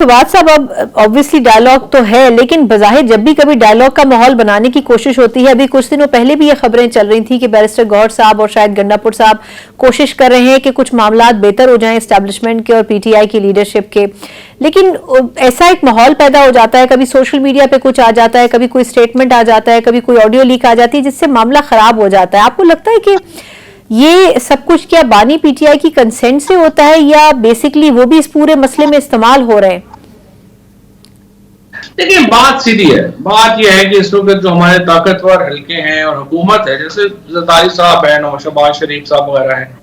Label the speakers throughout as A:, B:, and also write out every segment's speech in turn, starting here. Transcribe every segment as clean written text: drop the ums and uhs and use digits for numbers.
A: फवाद साहब, अब obviously dialogue तो है, लेकिन बज़ाहिर जब भी कभी डायलॉग का माहौल बनाने की कोशिश होती है, अभी कुछ दिनों पहले भी ये खबरें चल रही थी कि बैरिस्टर गौहर साहब और शायद गंडापुर साहब कोशिश कर रहे हैं कि कुछ मामलात बेहतर हो जाएं एस्टैब्लिशमेंट के और पीटीआई की लीडरशिप के, लेकिन ऐसा एक माहौल पैदा हो जाता है, कभी सोशल मीडिया पे कुछ आ जाता है, कभी कोई स्टेटमेंट आ जाता है, कभी कोई ऑडियो लीक आ जाती है जिससे मामला खराब हो जाता है। आपको लगता है कि ये सब कुछ क्या बानी पीटीआई की कंसेंट से होता है या बेसिकली वो भी इस पूरे मसले में इस्तेमाल हो रहे हैं?
B: देखिए, बात सीधी है। बात यह है कि इस वक्त जो हमारे ताकतवर हल्के हैं और हुकूमत है, जैसे जरदारी साहब है और शहबाज शरीफ साहब वगैरह है,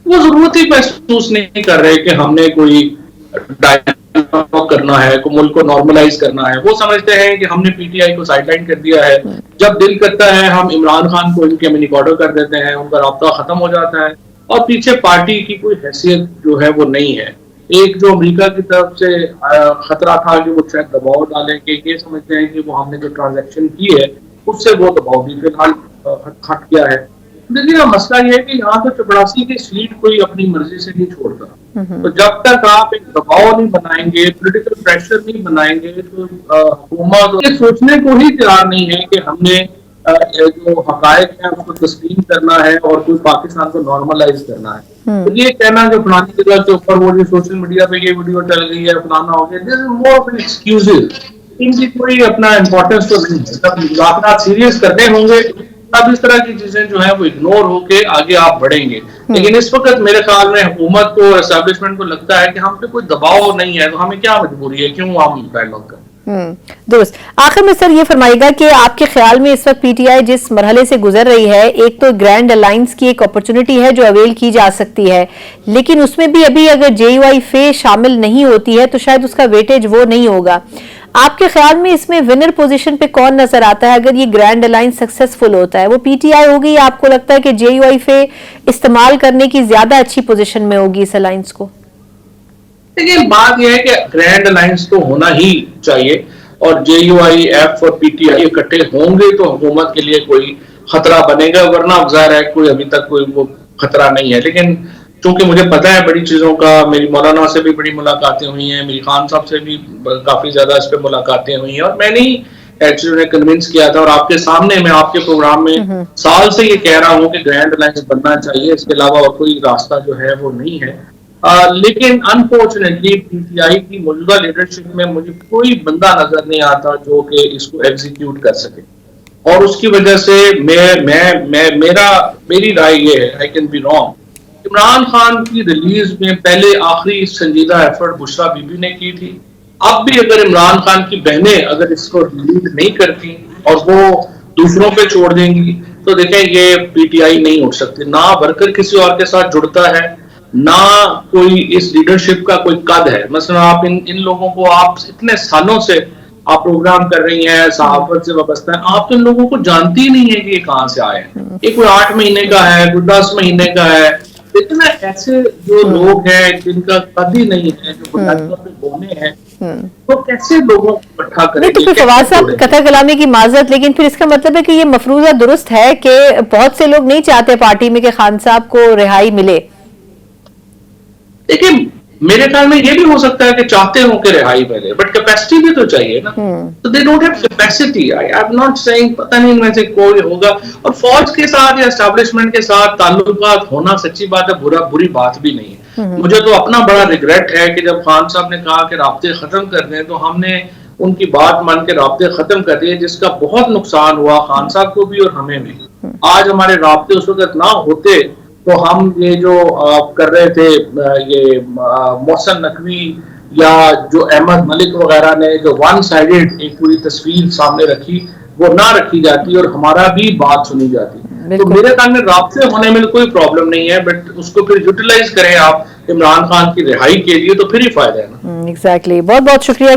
B: वो जरूरत ही महसूस नहीं कर रहे कि हमने कोई डायलॉग करना है, को मुल्क को नॉर्मलाइज करना है। वो समझते हैं कि हमने पीटीआई को साइडलाइन कर दिया है, जब दिल करता है हम इमरान खान को इनके मिनी ऑर्डर कर देते हैं, उनका राब्ता खत्म हो जाता है और पीछे पार्टी की कोई हैसियत जो है वो नहीं है। एक जो अमेरिका की तरफ से खतरा था कि वो शायद दबाव डालें, कि ये समझते हैं कि वो हमने जो ट्रांजैक्शन की है उससे वो दबाव भी फिलहाल हट गया है। लेकिन मसला ये है कि यहाँ तो चपड़ासी की सीट कोई अपनी मर्जी से नहीं छोड़ता। तो जब तक आप एक दबाव नहीं बनाएंगे, पॉलिटिकल प्रेशर नहीं बनाएंगे, तो हुकूमत ये सोचने को ही तैयार नहीं है कि हमने जो हकायक है उसको तस्लीम करना है और कोई पाकिस्तान को नॉर्मलाइज करना है। तो ये कहना जो फलानी जगह के ऊपर वो जो सोशल मीडिया पे ये वीडियो चल गई है, फलाना हो गया, this is more of an excuses. इनकी कोई अपना इंपॉर्टेंस तो नहीं है। जब मुज़ाकरात सीरियस करने होंगे तब इस तरह की चीजें जो है वो इग्नोर होके आगे आप बढ़ेंगे। लेकिन इस वक्त मेरे ख्याल में हुकूमत को और एस्टैब्लिशमेंट को लगता है कि हम पे कोई दबाव नहीं है, तो हमें क्या मजबूरी है, क्यों हम डायलॉग करें।
A: दोस्त, आखिर में सर ये फरमाइएगा कि आपके ख्याल में इस वक्त पीटीआई जिस मरहले से गुजर रही है, एक तो ग्रैंड अलायंस की एक अपॉर्चुनिटी है जो अवेल की जा सकती है, लेकिन उसमें भी अभी अगर जेयूआई शामिल नहीं होती है तो शायद उसका वेटेज वो नहीं होगा। आपके ख्याल में इसमें विनर पोजीशन पे कौन नजर आता है अगर ये ग्रैंड अलायंस सक्सेसफुल होता है? वो पीटीआई होगी या आपको लगता है कि जेयूआई इस्तेमाल करने की ज्यादा अच्छी पोजीशन में होगी इस अलायंस को?
B: देखिए, बात यह है कि ग्रैंड अलायंस तो होना ही चाहिए और जेयूआईएफ और पीटीआई इकट्ठे होंगे तो हुकूमत के लिए कोई खतरा बनेगा, वरना ज़ाहिर है कोई अभी तक कोई वो खतरा नहीं है। लेकिन चूंकि मुझे पता है बड़ी चीजों का, मेरी मौलाना से भी बड़ी मुलाकातें हुई हैं, मेरी खान साहब से भी काफी ज्यादा इस पर मुलाकातें हुई हैं और मैंने ही एक्चुअली उन्हें कन्विंस किया था और आपके सामने मैं आपके प्रोग्राम में साल से ये कह रहा हूँ कि ग्रैंड अलायंस बनना चाहिए, इसके अलावा और कोई रास्ता जो है वो नहीं है। लेकिन अनफॉर्चुनेटली पीटीआई की मौजूदा लीडरशिप में मुझे कोई बंदा नजर नहीं आता जो कि इसको एग्जीक्यूट कर सके और उसकी वजह से मेरी राय ये है, I can be wrong, Imran Khan की रिलीज में पहले आखिरी संजीदा एफर्ट बुशरा बीबी ने की थी। अब भी अगर इमरान खान की बहनें अगर इसको रिलीज नहीं करती और वो दूसरों पे छोड़ देंगी तो देखें ये पीटीआई नहीं उठ सकती। ना वर्कर किसी और के साथ जुड़ता है, ना कोई इस लीडरशिप का कोई कद है। मसलन आप इन लोगों को, आप इतने सालों से आप प्रोग्राम कर रही हैं, सहाफत से वाबस्ता है, आप तो इन लोगों को जानती ही नहीं है कि ये कहां से आए हैं। ये कोई 8 महीने का है, कोई 10 महीने का है। इतना ऐसे जो लोग हैं जिनका कद ही नहीं है, जो बुनियादी तौर पे बोने हैं, तो कैसे लोगों को इकट्ठा करेंगे?
A: तो फिर फवाद साहब, कथा कलामी की माजरत, लेकिन फिर इसका मतलब है कि ये मफरूजा दुरुस्त है कि बहुत से लोग नहीं चाहते पार्टी में कि खान साहब को रिहाई मिले।
B: देखिए, मेरे ख्याल में ये भी हो सकता है कि चाहते हो कि रिहाई मिले, बट कैपेसिटी भी तो चाहिए ना। तो they don't have capacity. I am not saying पता नहीं इनमें से कोई होगा। और फौज के साथ या एस्टैब्लिशमेंट के साथ ताल्लुकात होना सच्ची बात है, बुरी बात भी नहीं है। मुझे तो अपना बड़ा रिग्रेट है कि जब खान साहब ने कहा कि राब्ते खत्म कर दें तो हमने उनकी बात मान के राब्ते खत्म कर दिए, जिसका बहुत नुकसान हुआ खान साहब को भी और हमें भी। आज हमारे राब्ते उस वक्त ना होते तो हम ये जो कर रहे थे, ये मोहसन नकवी या जो अहमद मलिक वगैरह ने जो वन साइडेड एक पूरी तस्वीर सामने रखी, वो ना रखी जाती और हमारा भी बात सुनी जाती। तो मेरे ख्याल में राब्ते होने में कोई प्रॉब्लम नहीं है, बट उसको फिर यूटिलाइज करें आप इमरान खान की रिहाई के लिए, तो फिर ही फायदा है ना।
A: एग्जैक्टली। बहुत बहुत शुक्रिया।